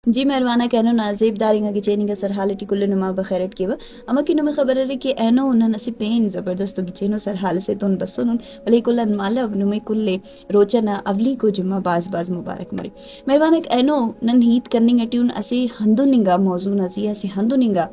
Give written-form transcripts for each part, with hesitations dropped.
جی مہربانہ کہنو نازیب دارنگا کی چینی کا سرحالٹی کل نما بخیرت کی اما کی نمی خبر ہے کہ اینو انہا نسی پین زبردستو کی چینو سرحال سے تون بسنون ولی کلن مالا نمی کل روچنا اولی کو جمعہ باز مبارک مری مہربانہ اینو نن ہیت کرنی گٹیون اسی ہندو ننگا موضوع نزی اسی ہندو ننگا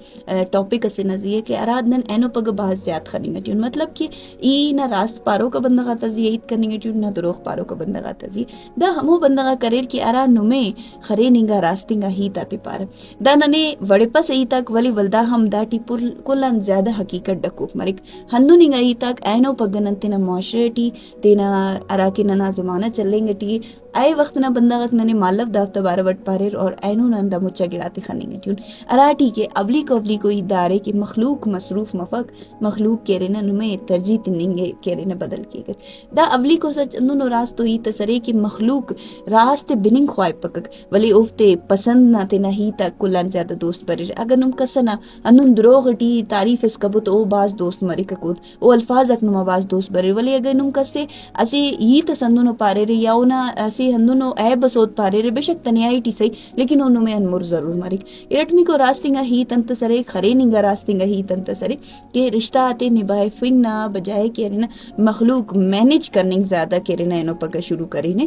ٹاپک اسی نزی کہ اراد نن اینو پگ باز زیاد خلی گٹیون مطلب کہ ای نہ راست پارو کا بندگا تزی ہیت کرنی گٹیون نہ دروغ پارو کا بندگا تزی دا ہمو بندگا کریر کہ ارا نمے خرے ننگا راستی ہیتا تی پار دا ننے وڑے پس ایتاک ولی ولدا ہم دا ٹی پر کلن زیادہ حقیقت ڈکوک مرک ہندو ننگا ایتاک اینو پگنن تینا معاشرے ٹی تینا اراکی ننا زمانہ چلیں گے ٹی اے وقت نا بندگت ننے مالف دافتا بارا وٹ پاریر اور اینو نن دا مچا گڑاتی خنیں گے ٹیون اراٹی کے اولی کو ادارے کی مخلوق مصروف مفق مخلوق کے رنا نمے ترجیح تننگے کے رنا بدل کے گر دا اولی کو سچ اندونو راستو ہی تسرے کی مخلوق راست بننگ خواہ پکک ولی اوفتے پسند نہ تینا ہی تا کلان زیادہ دوست بریر اگر نم کسنا انن دروغ ٹی تعریف اس کبو تو او باز دوست مری ککود او الفاظ اک نما باز دوست بریر ولی اگر نم کسے اسی ہی تسندونو پاریر یا اونا اسی ہندونو اے بسود پاریر بے شک تنیائی ٹی سی لیکن انو میں انمور ضرور مریک ارٹمی کو راستنگا ہی تنت سرے خرے ننگا راستنگا ہی تنت سرے کہ رشتہ آتے نبائے فنگ نا بجائے کہ رنا مخلوق مینج کرننگ زیادہ کہ رنا انو پگا شروع کرینے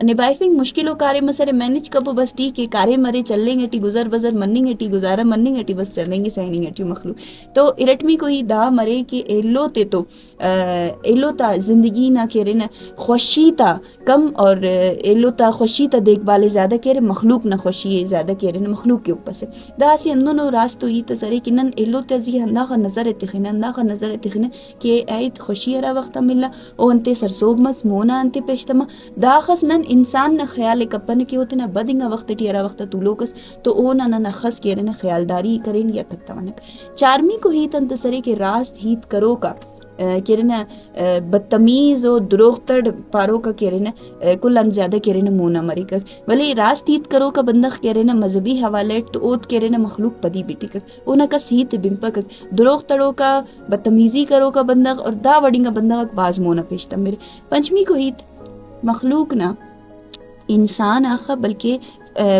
نبائے فنگ مشکلو کارے مسرے مینج کبو بس ٹی کہ کارے مرے چلیں گٹی گزر بزر مننگ گٹی گزارا مننگ گٹی بس چلیں گے سہننگ گٹی مخلوق تو ارٹمی کو ہی دا مرے کہ ایلو تے تو ایلو تا زندگی نہ کہ رنا خوشی تا کم اور ایلو تا خوشی تا دیکھ بالے زیادہ کہہ رہے مخلوق نہ خوشی زیادہ کہہ رہے مخلوق کے اوپر سے دا سی اندونو راستو ہی تسرے کہ نن ایلو تا زی ہندا خا نظر اتخینا ہندا خا نظر اتخینا کہ ایت خوشی ارا وقتا ملا او انتے سرسوب مس مونا انتے پیشتما دا خس نن انسان نہ خیال کپن کے ہوتے نہ بدنگا وقت ٹی ارا وقتا تو لوکس تو او نہ خس کہہ رہے نہ خیالداری کریں یا کتوانک چارمی کو ہی تن تسرے کہ راست ہیت کرو کا کہنا بدتمیز و دروغ تڑ پارو کا کہنا کلن زیادہ کہنا مونا مری کر ولی راست ہیت کرو کا بندخ کہنا مذہبی حوالت تو اوت کہنا مخلوق پدی بیٹی کر اونا کس ہیت بمپا کر دروغ تڑو کا بدتمیزی کرو کا بندخ اور دا وڑنگا بندخ باز مونا پیشتا میرے پنچمی کو ہیت مخلوق نہ انسان آخا بلکہ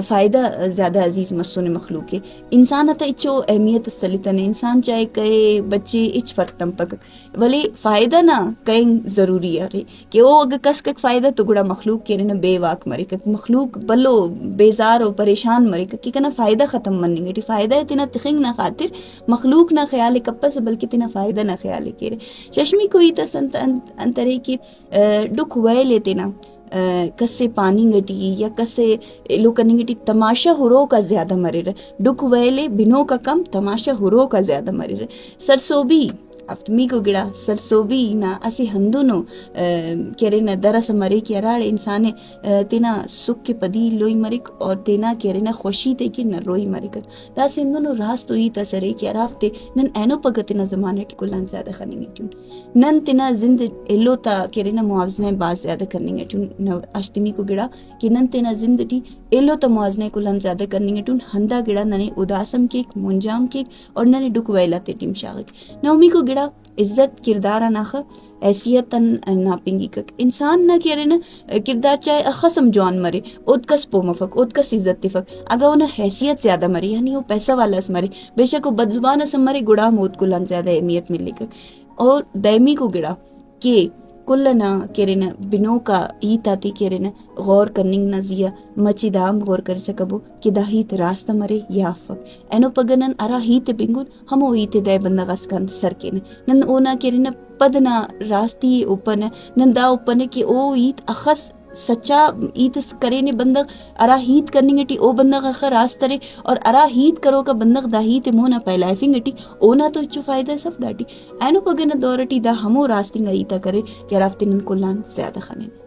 فائدہ زیادہ عزیز مسون مخلوق ہے انسان تا اچو اہمیت استلیتن انسان چاہے کہے بچے اچ فرق تم پک ولی فائدہ نہ کہیں ضروری ہے کہ وہ اگر کس کک فائدہ تو گڑا مخلوق کے رہنا بے واک مرے کک مخلوق بلو بیزار و پریشان مرے کک کنا فائدہ ختم مننگ گٹی فائدہ ہے تینا تخنگ نہ خاطر مخلوق نہ خیال کپا سے بلکہ تینا فائدہ نہ خیال کرے چشمی کوئی تا سنت انترے کی ڈک وے لیتے نا کسے پانی گٹی یا کسے لو کرنی گٹی تماشا ہرو کا زیادہ مرے رہے ڈک ویلے بنو کا کم تماشا ہرو کا زیادہ مرے رہے سرسوبی افتمی کو گڑا سرسوبی نہ اسی ہندونو کہرے نہ درس مرے کی اراڑ انسان تینا سکھ کے پدی لوئی مرک اور تینا کہرے نہ خوشی تے کی نہ روئی مرک دا سندونو راستو ہی تسرے کی ارافتے نن اینو پگت نہ زمانے ٹکلان زیادہ خنیں گٹیون نن تینا زند ایلو تا کہرے نہ موازنہ باز زیادہ کرنیں گٹیون اشتمی کو گڑا کہ نن تینا زندگی ایلو تا موازنہ کلان زیادہ کرنیں گٹیون ہندا گڑا ننے اداسم کیک منجام کیک اور ننے ڈک ویلا تے ٹیم شاغک نومی کو گڑا عزت کردارا ناخا حیثیتاً ناپنگی کک انسان نہ کہہ رہے نا کردار چاہے خسم جوان مرے ادکس پو مفک ادکس عزت تفک اگر انہیں حیثیت زیادہ مرے یعنی وہ پیسہ والا اس مرے بے شک وہ بدزبان اس مرے گڑا موت کلان زیادہ اہمیت ملے کک اور دائمی کو گڑا کہ کلنا کہرنا بنو کا ایت آتی کہرنا غور کرننگ نہ زیا مچی دام غور کر سکبو کہ دا ہیت راستہ مرے یا فک اینو پگنن ارا ہیت بنگون ہمو ہیت دے بندہ غسکن سر کینے نن اونا کہرنا پدنا راستی اوپن نن دا اوپن کہ او ایت اخص سچا ایت کرینے بندغ ارا ہیت کرنی گٹی او بندغ اخر راسترے اور ارا ہیت کرو کا بندغ دا ہیت مونا پیلائفنگ گٹی اونا تو اچھو فائدہ سف داٹی اینو پگن دورٹی دا ہمو راستی گا ایتا کرے کہ رافتنن کلان زیادہ خانے